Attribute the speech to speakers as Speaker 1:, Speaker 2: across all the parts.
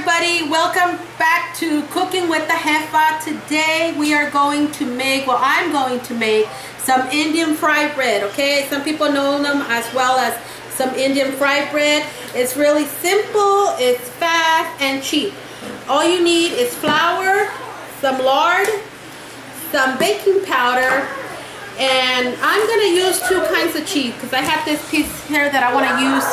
Speaker 1: everybody, welcome back to Cooking with the Jefa. Today we are going to make, well, I'm going to make some Indian fried bread, okay? Some people know them as well as some Indian fried bread. It's really simple, it's fast and cheap. All you need is flour, some lard, some baking powder, and I'm gonna use two kinds of cheese because I have this piece here that I want to use.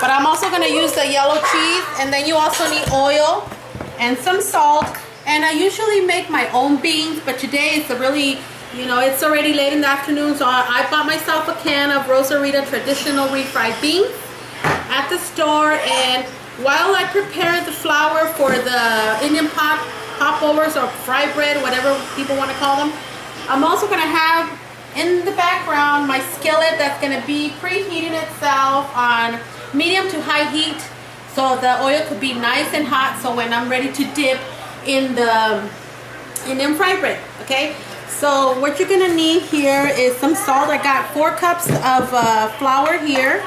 Speaker 1: But I'm also gonna use the yellow cheese, and then you also need oil and some salt. And I usually make my own beans, but today it's it's already late in the afternoon, so I bought myself a can of Rosarita traditional refried beans at the store. And while I prepare the flour for the Indian popovers or fried bread, whatever people want to call them, I'm also going to have in the background my skillet that's going to be preheating itself on medium to high heat, so the oil could be nice and hot, so when I'm ready to dip in the Indian fried bread. Okay, so what you're going to need here is some salt. I got 4 cups of flour here.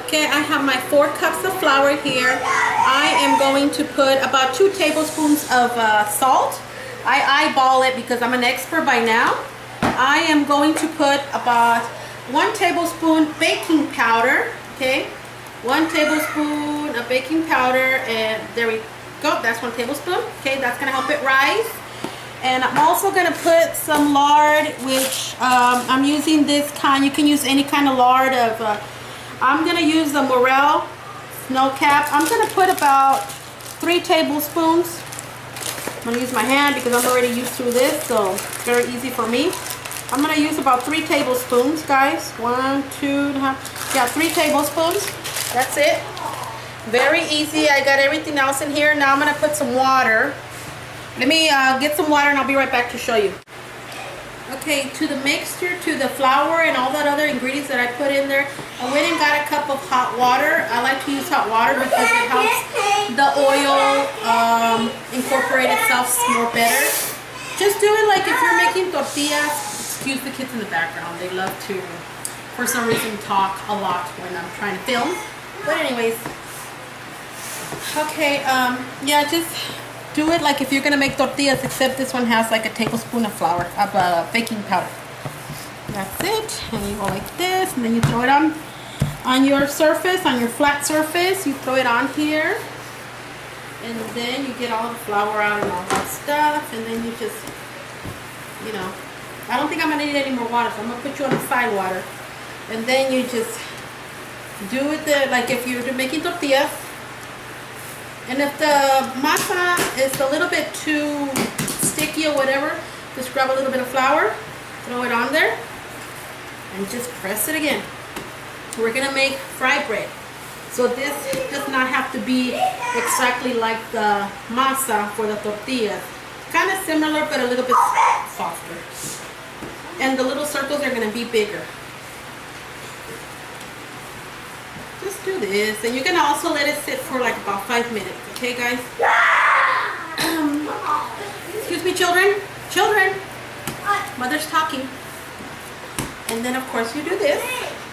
Speaker 1: Okay, I have my 4 cups of flour here. I am going to put about 2 tablespoons of salt. I eyeball it because I'm an expert by now. I am going to put about 1 tablespoon baking powder. Okay, 1 tablespoon of baking powder, and there we go. That's 1 tablespoon. Okay, that's gonna help it rise. And I'm also gonna put some lard, which I'm using this kind. You can use any kind of lard. I'm gonna use the Morel Snow Cap. I'm gonna put about 3 tablespoons. I'm going to use my hand because I'm already used to this, so it's very easy for me. I'm going to use about 3 tablespoons, guys. 1, 2, yeah, 3 tablespoons. That's it. Very easy. I got everything else in here. Now I'm going to put some water. Let me get some water and I'll be right back to show you. Okay, to the mixture, to the flour and all that other ingredients that I put in there, I went and got a cup of hot water. I like to use hot water because it helps the oil incorporate itself more better. Just do it like if you're making tortillas. Excuse the kids in the background. They love to, for some reason, talk a lot when I'm trying to film. But anyways, okay, yeah, just do it like if you're gonna make tortillas, except this one has like a tablespoon of flour, of baking powder. That's it. And you go like this, and then you throw it on your surface, on your flat surface. You throw it on here, and then you get all the flour out and all that stuff, and then you just, I don't think I'm gonna need any more water, so I'm gonna put you on the side water, and then you just do it like if you're making tortillas. And if the masa is a little bit too sticky or whatever, just grab a little bit of flour, throw it on there, and just press it again. We're gonna make fried bread. So this does not have to be exactly like the masa for the tortillas. Kind of similar, but a little bit softer. And the little circles are gonna be bigger. Just do this, and you're gonna also let it sit for like about 5 minutes, okay, guys? Excuse me, children. Children. Mother's talking. And then, of course, you do this.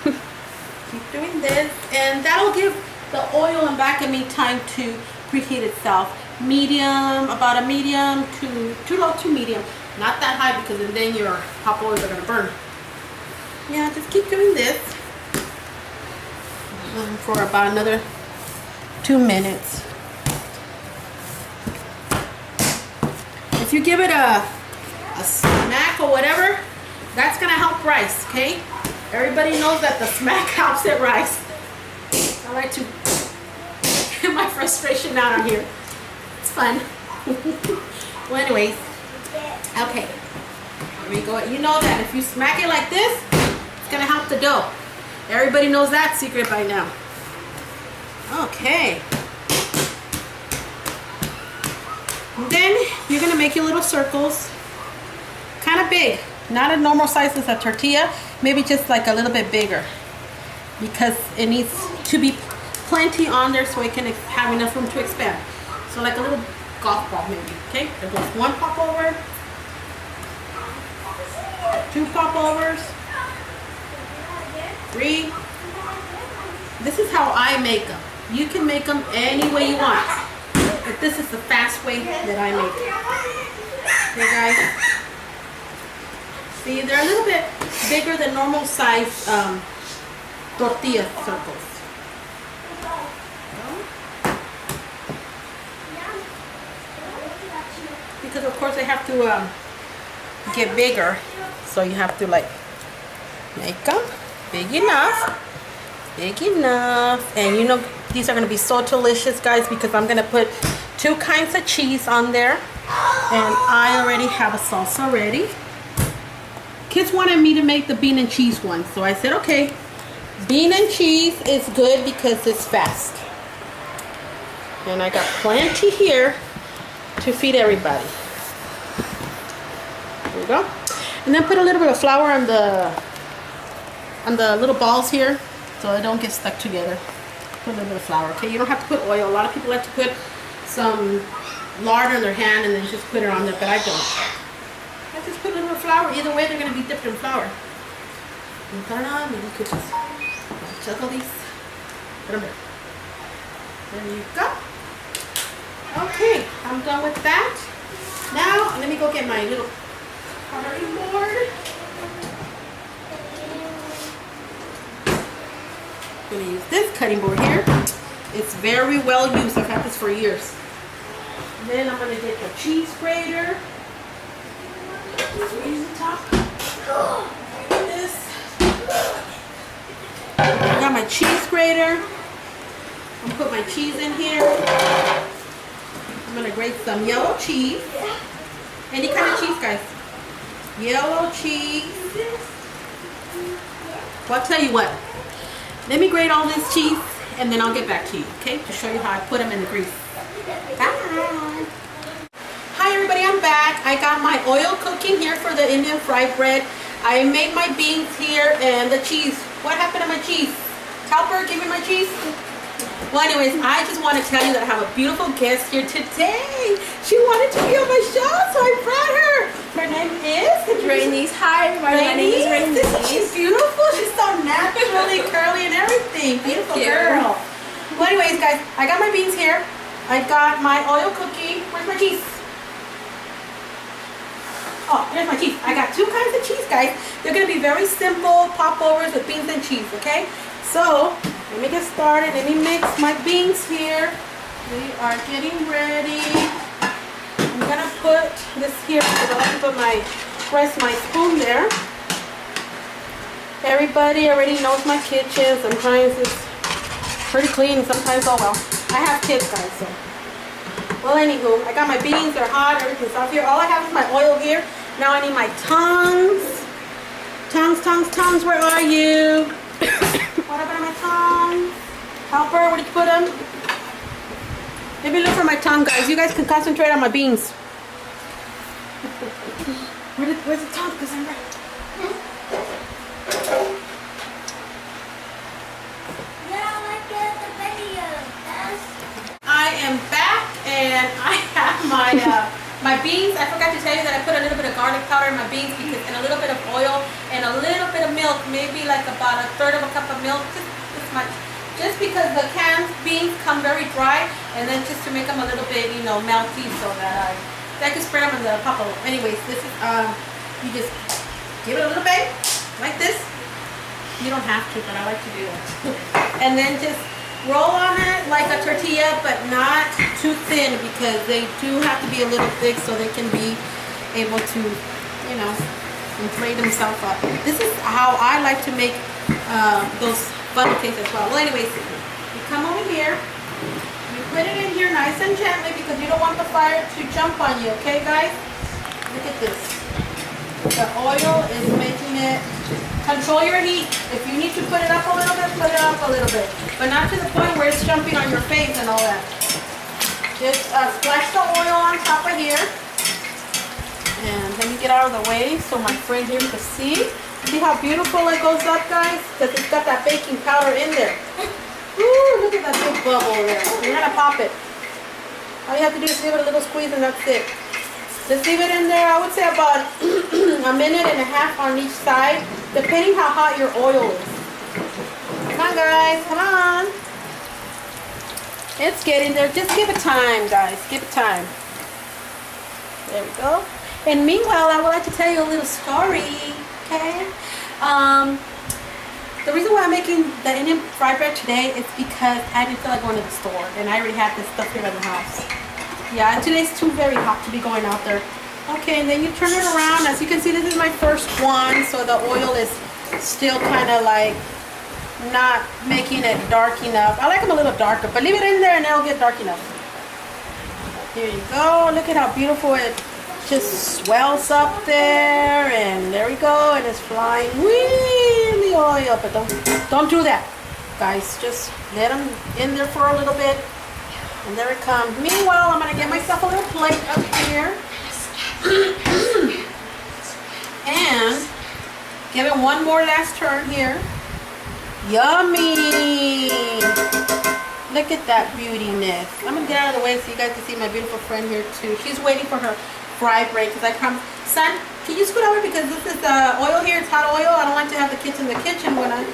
Speaker 1: Keep doing this, and that'll give the oil and back of meat time to preheat itself. Medium, about a medium to too low to medium. Not that high because then your hot oils are gonna burn. Yeah, just keep doing this. For about another 2 minutes. If you give it a smack or whatever, that's gonna help rice, okay? Everybody knows that the smack helps it rise. I like to get my frustration out on here. It's fun. Well, anyways, okay. Here we go. You know that if you smack it like this, it's gonna help the dough. Everybody knows that secret by now. Okay. And then you're gonna make your little circles, kind of big, not a normal size as a tortilla, maybe just like a little bit bigger, because it needs to be plenty on there so it can have enough room to expand. So like a little golf ball maybe. Okay, there goes 1 popover, 2 popovers, 3. This is how I make them. You can make them any way you want. but this is the fast way that I make it. Okay, guys. See, they're a little bit bigger than normal size tortilla circles. Because of course they have to get bigger, so you have to like make them big enough, and you know these are going to be so delicious, guys, because I'm going to put 2 kinds of cheese on there, and I already have a salsa ready. Kids wanted me to make the bean and cheese one, so I said okay, bean and cheese is good because it's fast, and I got plenty here to feed everybody. There we go. And then put a little bit of flour on the little balls here so they don't get stuck together. Put a little bit of flour, okay? You don't have to put oil. A lot of people like to put some lard on their hand and then just put it on there, but I don't. I just put a little bit of flour. Either way, they're going to be dipped in flour. And put it on, and you could just juggle these. Put them there. There you go. Okay, I'm done with that. Now, let me go get my little cutting board. I'm going to use this cutting board here. It's very well used. I've had this for years. And then I'm going to get the cheese grater. Raise the top. This. I got my cheese grater. I'm going to put my cheese in here. I'm going to grate some yellow cheese. Any kind of cheese, guys. Yellow cheese. Well, I'll tell you what. Let me grate all this cheese and then I'll get back to you, okay? To show you how I put them in the grease. Bye. Hi everybody, I'm back. I got my oil cooking here for the Indian fried bread. I made my beans here and the cheese. What happened to my cheese? Cowper, give me my cheese. Well, anyways, I just want to tell you that I have a beautiful guest here today. She wanted to be on my show, so I brought her. Her name is
Speaker 2: Rainice. Hi, my name is Rainice.
Speaker 1: She's beautiful. She's so naturally curly and everything. Beautiful girl. Well, anyways, guys, I got my beans here. I got my oil cooking. Where's my cheese? Oh, here's my cheese. I got 2 kinds of cheese, guys. They're going to be very simple popovers with beans and cheese, okay? So, let me get started. Let me mix my beans here. We are getting ready. I'm going to put this here because I like to press my spoon there. Everybody already knows my kitchen. Sometimes it's pretty clean. Sometimes, oh well. I have kids, guys, so. Well, anywho, I got my beans. They're hot. Everything's off here. All I have is my oil here. Now I need my tongs. Tongs, where are you? What about my tongs? Helper, where did you put them? Let me look for my tongue, guys. You guys can concentrate on my beans. Where's the tongue? Because I'm right. I am back and I have my beans. I forgot to tell you that I put a little bit of garlic powder in my beans because, and a little bit of oil and a little bit of milk, maybe like about 1/3 of a cup of milk, just this much. Just because the canned beans come very dry, and then just to make them a little bit, you know, melty, so that I can spread them in the papa. Anyways, this is you just give it a little bang like this. You don't have to, but I like to do it. And then just roll on it like a tortilla, but not too thin because they do have to be a little thick so they can be able to, you know, inflate themselves up. This is how I like to make those butter cakes as well. Well, anyways, you come over here, you put it in here nice and gently because you don't want the fire to jump on you, okay, guys? Look at this. The oil is making it. Control your heat. If you need to put it up a little bit, put it up a little bit. But not to the point where it's jumping on your face and all that. Just splash the oil on top of here. And let me get out of the way so my friend here can see. See how beautiful it goes up, guys? Because it's got that baking powder in there. Ooh, look at that big bubble there. You're going to pop it. All you have to do is give it a little squeeze and that's it. Just leave it in there, I would say about 1.5 minutes on each side, depending how hot your oil is. Come on, guys, come on. It's getting there. Just give it time, guys. Give it time. There we go. And meanwhile, I would like to tell you a little story. Okay. The reason why I'm making the Indian fried bread today is because I didn't feel like going to the store, and I already had this stuff here in the house. Yeah, today's too very hot to be going out there. Okay, and then you turn it around. As you can see, this is my first one, so the oil is still kind of like not making it dark enough. I like them a little darker, but leave it in there and it'll get dark enough. Here you go. Look at how beautiful it just swells up there, and there we go, and it's flying in the oil. But don't do that, guys. Just let them in there for a little bit, and there it comes. Meanwhile, I'm gonna get myself a little plate up here and give it one more last turn here. Yummy! Look at that beautiness. I'm gonna get out of the way so you guys can see my beautiful friend here too. She's waiting for her fry break because I promised. Son, can you scoot over, because this is oil here. It's hot oil. I don't like to have the kids in the kitchen when I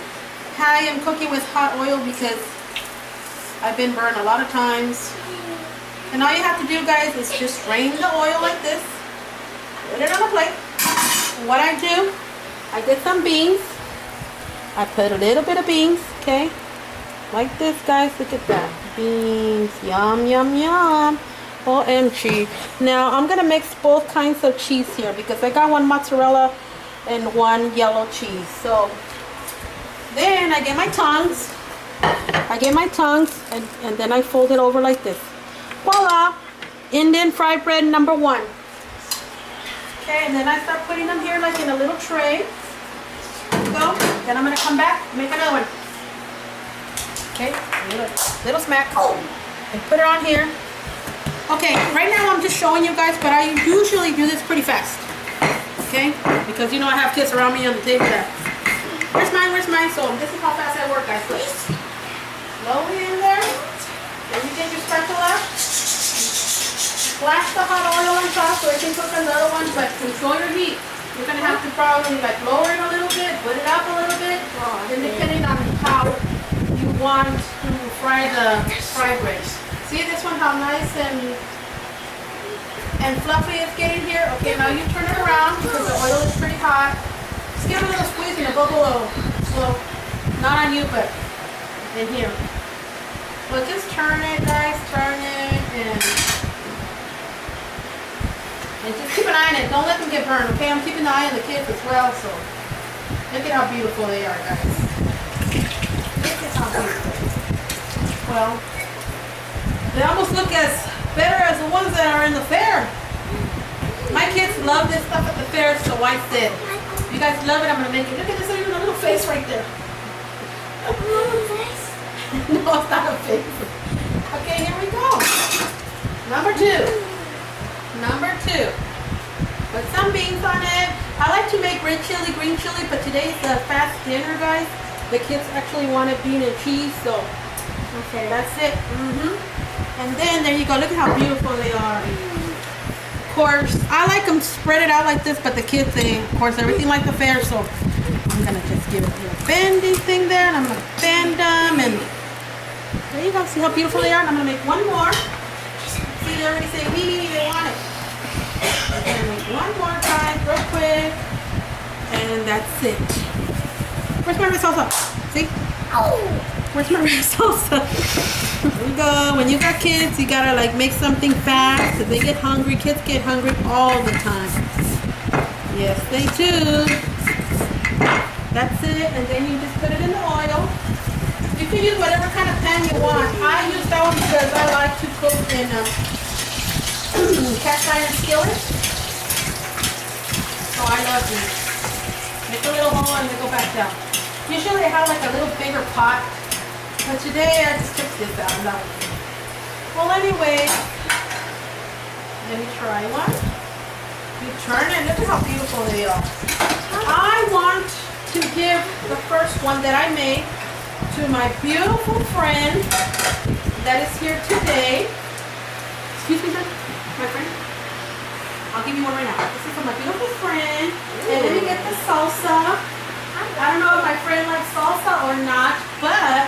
Speaker 1: am cooking with hot oil because I've been burned a lot of times. And all you have to do, guys, is just drain the oil like this. Put it on a plate. What I do, I get some beans. I put a little bit of beans, okay? Like this, guys. Look at that. Beans. Yum, yum, yum. OMG. Now, I'm going to mix both kinds of cheese here because I got one mozzarella and one yellow cheese. So, then I get my tongs. And then I fold it over like this. Voila! Indian fried bread number 1. Okay, and then I start putting them here like in a little tray. Go. Then I'm going to come back and make another one. Okay, little smack. And put it on here. Okay, right now I'm just showing you guys, but I usually do this pretty fast. Okay? Because you know I have kids around me on the table there. Where's mine? So this is how fast I work, guys. Look. Slowly in there. Then you take your spatula. Splash the hot oil on top so it can cook another one, but control your heat. You're going to have to probably like lower it a little bit, put it up a little bit, and depending on how you want to fry the fried bread. See this one, how nice and fluffy it's getting here? Okay, now you turn it around because the oil is pretty hot. Just give it a little squeeze and it'll go below. So, not on you, but in here. Well, just turn it, guys, turn it, and just keep an eye on it. Don't let them get burned, okay? I'm keeping an eye on the kids as well, so look at how beautiful they are, guys. Look at how beautiful. Well, they almost look as better as the ones that are in the fair. My kids love this stuff at the fair, so I said, if you guys love it, I'm going to make it. Look at this, even a little face right there. No, it's not a face. Okay, here we go. Number 2. Put some beans on it. I like to make red chili, green chili, but today's the fast dinner, guys. The kids actually wanted bean and cheese, so okay, that's it. And then there you go. Look at how beautiful they are. Of course, I like them spread it out like this, but the kids, they, of course, everything like the fair, so I'm gonna just give it a little bendy thing there, and I'm gonna bend them, and there you go. See how beautiful they are? And I'm gonna make one more. See, they already say they want it. I'm gonna make one more, guys, real quick, and that's it. Where's my red salsa? See? Where's my red salsa? Here we go. When you got kids, you gotta like make something fast. If they get hungry, kids get hungry all the time. Yes, they do. That's it, and then you just put it in the oil. You can use whatever kind of pan you want. I use that one because I like to cook in cast iron skillet. So I love these. Make a little hole and they go back down. Usually I have like a little bigger pot, but today I just took this out. Well, anyway, let me try one. You turn it. Look at how beautiful they are. I want to give the first one that I made to my beautiful friend that is here today. Excuse me, sir? My friend? I'll give you one right now. This is for my beautiful friend. And let me get the salsa. I don't know if my friend likes salsa or not, but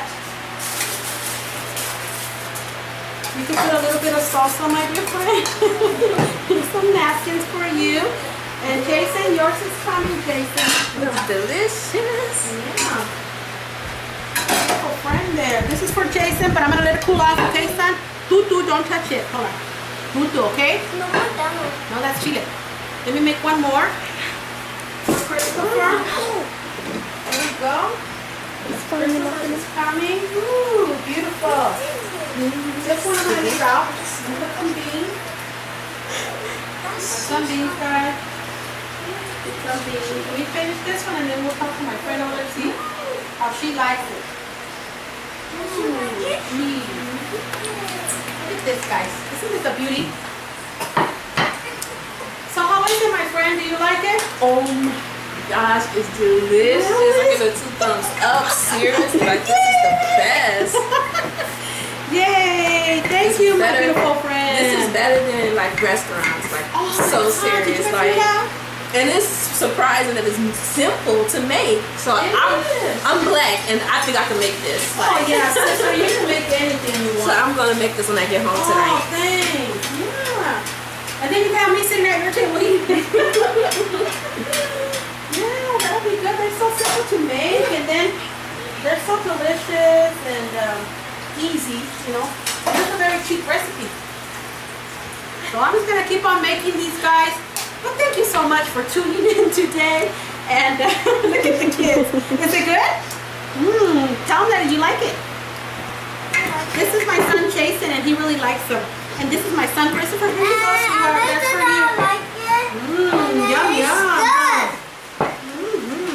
Speaker 1: salsa, my dear friend. Some napkins for you. And Jason, yours is coming, Jason.
Speaker 2: Looks delicious.
Speaker 1: Yeah. Beautiful friend there. This is for Jason, but I'm gonna let it cool off, okay, son? Tutu, don't touch it. Hold on. Tutu, okay?
Speaker 2: No,
Speaker 1: No, that's chile. Let me make one more. For Christopher. There we go. Christopher is coming. Ooh, beautiful. This one I'm gonna leave out. I'm gonna put some beans. Some beans, guys. Some beans. Let me finish this one and then we'll talk to my friend over there, see how she likes it. Look at this, guys. Isn't this a beauty? So how is it, my friend? Do you like it?
Speaker 2: oh my gosh, it's delicious. I give it 2 thumbs up. Seriously, like this is the best.
Speaker 1: Yay! Thank
Speaker 2: This
Speaker 1: you,
Speaker 2: is
Speaker 1: my
Speaker 2: better-
Speaker 1: beautiful friend.
Speaker 2: This is better than like restaurants. Like so
Speaker 1: Did
Speaker 2: serious.
Speaker 1: you
Speaker 2: Like,
Speaker 1: see that?
Speaker 2: and it's surprising that it's simple to make. So
Speaker 1: It is.
Speaker 2: I'm black and I think I can make this.
Speaker 1: Oh yeah, sister, you can make anything you
Speaker 2: So
Speaker 1: want.
Speaker 2: I'm gonna make this when I get home
Speaker 1: Oh,
Speaker 2: tonight.
Speaker 1: thanks. Yeah. And then you got me sitting at your table eating. Yeah, that'll be good. They're so simple to make, and then they're so delicious and easy. You know, it's a very cheap recipe. So I'm just gonna keep on making these, guys. But thank you so much for tuning in today. And look at the kids. Is it good? Tell them that you like it. This is my son Jason, and he really likes them. And this is my son Christopher. Here you go, sweetheart. That's for you. Yum yum.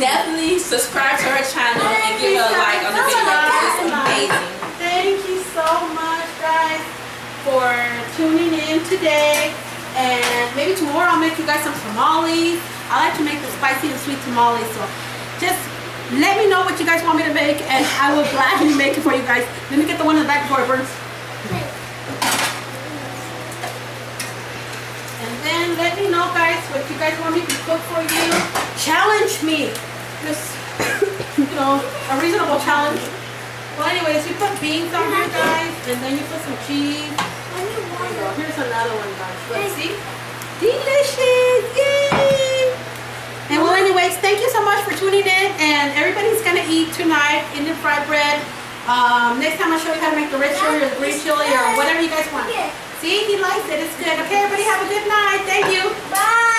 Speaker 2: Definitely subscribe to her channel and give her a like on the video. It's amazing.
Speaker 1: Thank you so much, guys, for tuning in today. And maybe tomorrow I'll make you guys some tamales. I like to make the spicy and sweet tamales. So just let me know what you guys want me to make, and I will gladly make it for you guys. Let me get the one in the back before it burns. And then let me know, guys, what you guys want me to cook for you. Challenge me. Just, you know, a reasonable challenge. Well, anyways, you put beans on here, guys, and then you put some cheese. There you go. Here's another one, guys. Look, see? Delicious! Yay! And well, anyways, thank you so much for tuning in. And everybody's gonna eat tonight Indian fried bread. Next time I'll show you how to make the red chili or the green chili or whatever you guys want. See, he likes it. It's good. Okay, everybody have a good night. Thank you.
Speaker 2: Bye.